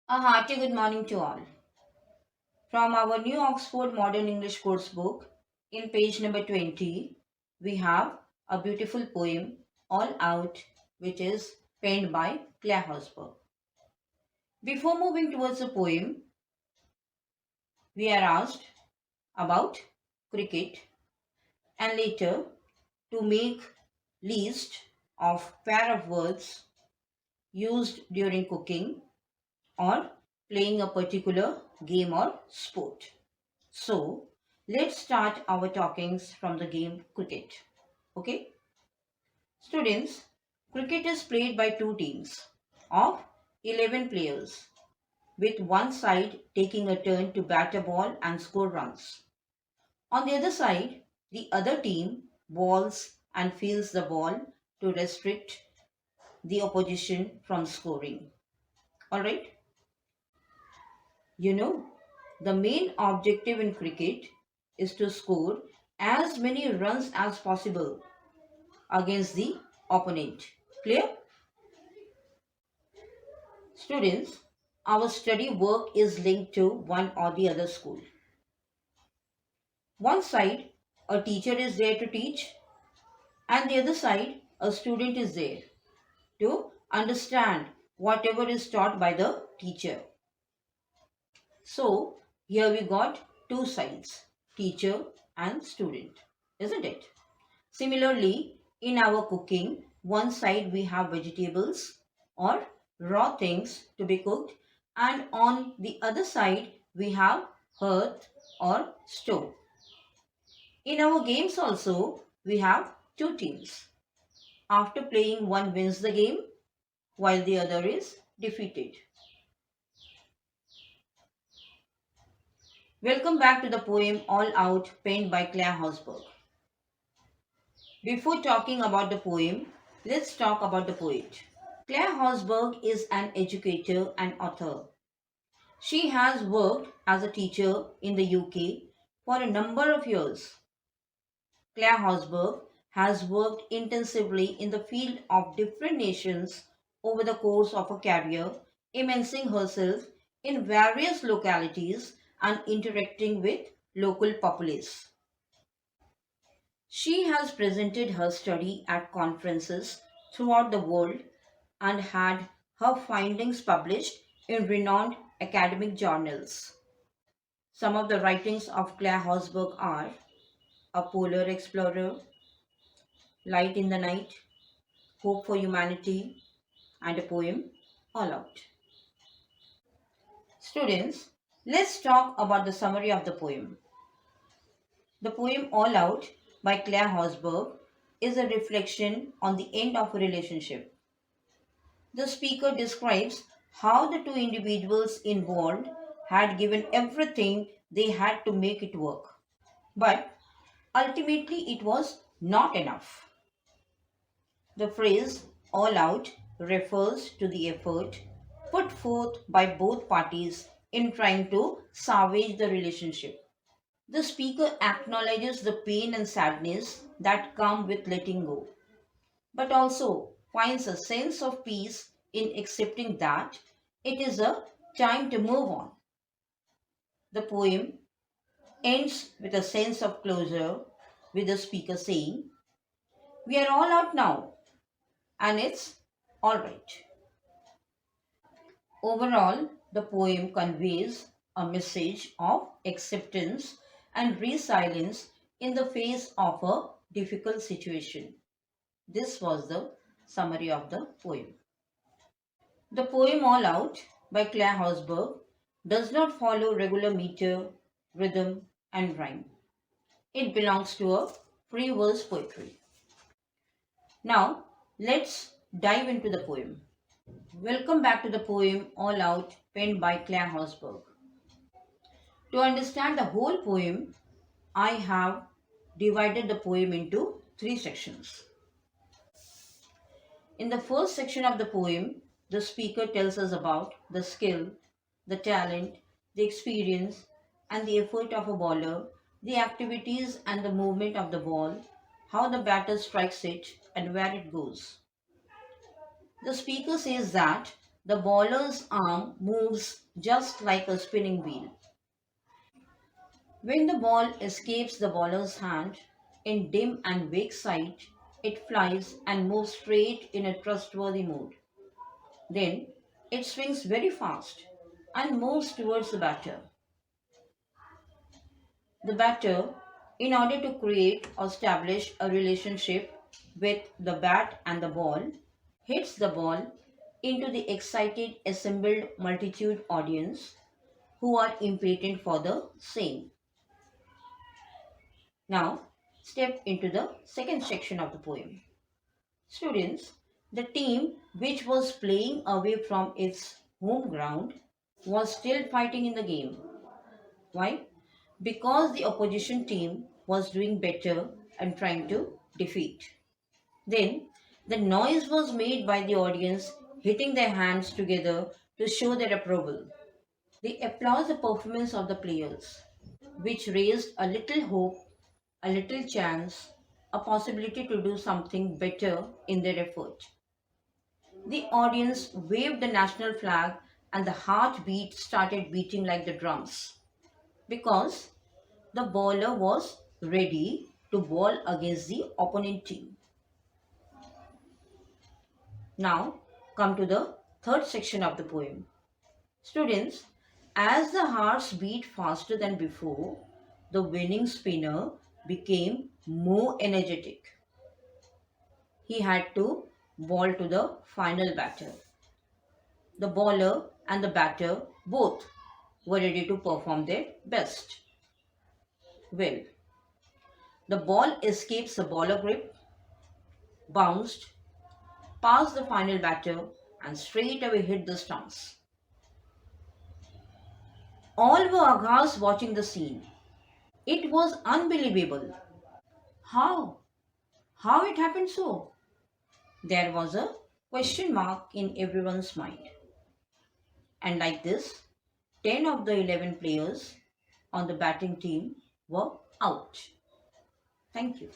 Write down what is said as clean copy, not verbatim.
A hearty good morning to all. From our new Oxford Modern English course book, in page number 20, we have a beautiful poem, All Out, which is penned by Claire Horsburgh. Before moving towards the poem, we are asked about cricket and later to make list of pair of words used during cooking or playing a particular game or sport. So, let's start our talkings from the game cricket. Okay? Students, cricket is played by two teams of 11 players with one side taking a turn to bat a ball and score runs. On the other side, the other team bowls and fields the ball to restrict the opposition from scoring. Alright? You know, the main objective in cricket is to score as many runs as possible against the opponent. Clear? Students, our study work is linked to one or the other school. One side, a teacher is there to teach, and the other side, a student is there to understand whatever is taught by the teacher. So, here we got two sides, teacher and student, isn't it? Similarly, in our cooking, one side we have vegetables or raw things to be cooked, and on the other side we have hearth or stove. In our games also, we have two teams. After playing, one wins the game while the other is defeated. Welcome back to the poem All Out penned by Claire Horsburgh. Before talking about the poem, let's talk about the poet. Claire Horsburgh is an educator and author. She has worked as a teacher in the UK for a number of years. Claire Horsburgh has worked intensively in the field of different nations over the course of her career, immersing herself in various localities and interacting with local populace. She has presented her study at conferences throughout the world and had her findings published in renowned academic journals. Some of the writings of Claire Horsburgh are A Polar Explorer, Light in the Night, Hope for Humanity, and a poem, All Out. Students, let's talk about the summary of the poem. The poem All Out by Claire Horsburgh is a reflection on the end of a relationship. The speaker describes how the two individuals involved had given everything they had to make it work. But ultimately, it was not enough. The phrase all out refers to the effort put forth by both parties in trying to salvage the relationship. The speaker acknowledges the pain and sadness that come with letting go, but also finds a sense of peace in accepting that it is a time to move on. The poem ends with a sense of closure, with the speaker saying, "We are all out now, and it's all right." Overall, the poem conveys a message of acceptance and resilience in the face of a difficult situation. This was the summary of the poem. The poem All Out by Claire Horsburgh does not follow regular meter, rhythm, and rhyme. It belongs to a free verse poetry. Now, let's dive into the poem. Welcome back to the poem All Out penned by Claire Horsburgh. To understand the whole poem, I have divided the poem into three sections. In the first section of the poem, the speaker tells us about the skill, the talent, the experience, and the effort of a bowler, the activities and the movement of the ball, how the batter strikes it, and where it goes. The speaker says that The bowler's arm moves just like a spinning wheel. When the ball escapes the bowler's hand in dim and vague sight, it flies and moves straight in a trustworthy mode. Then it swings very fast and moves towards the batter. The batter, in order to create or establish a relationship with the bat and the ball, hits the ball into the excited assembled multitude audience who are impatient for the same. Now, step into the second section of the poem. Students, the team which was playing away from its home ground was still fighting in the game. Why? Because the opposition team was doing better and trying to defeat. Then, the noise was made by the audience hitting their hands together to show their approval. They applaud the performance of the players, which raised a little hope, a little chance, a possibility to do something better in their effort. The audience waved the national flag and the heartbeat started beating like the drums because the bowler was ready to bowl against the opponent team. Now, come to the third section of the poem. Students, as the hearts beat faster than before, the winning spinner became more energetic. He had to bowl to the final batter. The bowler and the batter both were ready to perform their best. Well, the ball escapes the bowler grip, bounced past the final batter, and straight away hit the stumps. All were aghast watching the scene. It was unbelievable. How? How it happened so? There was a question mark in everyone's mind. And like this, 10 of the 11 players on the batting team were out. Thank you.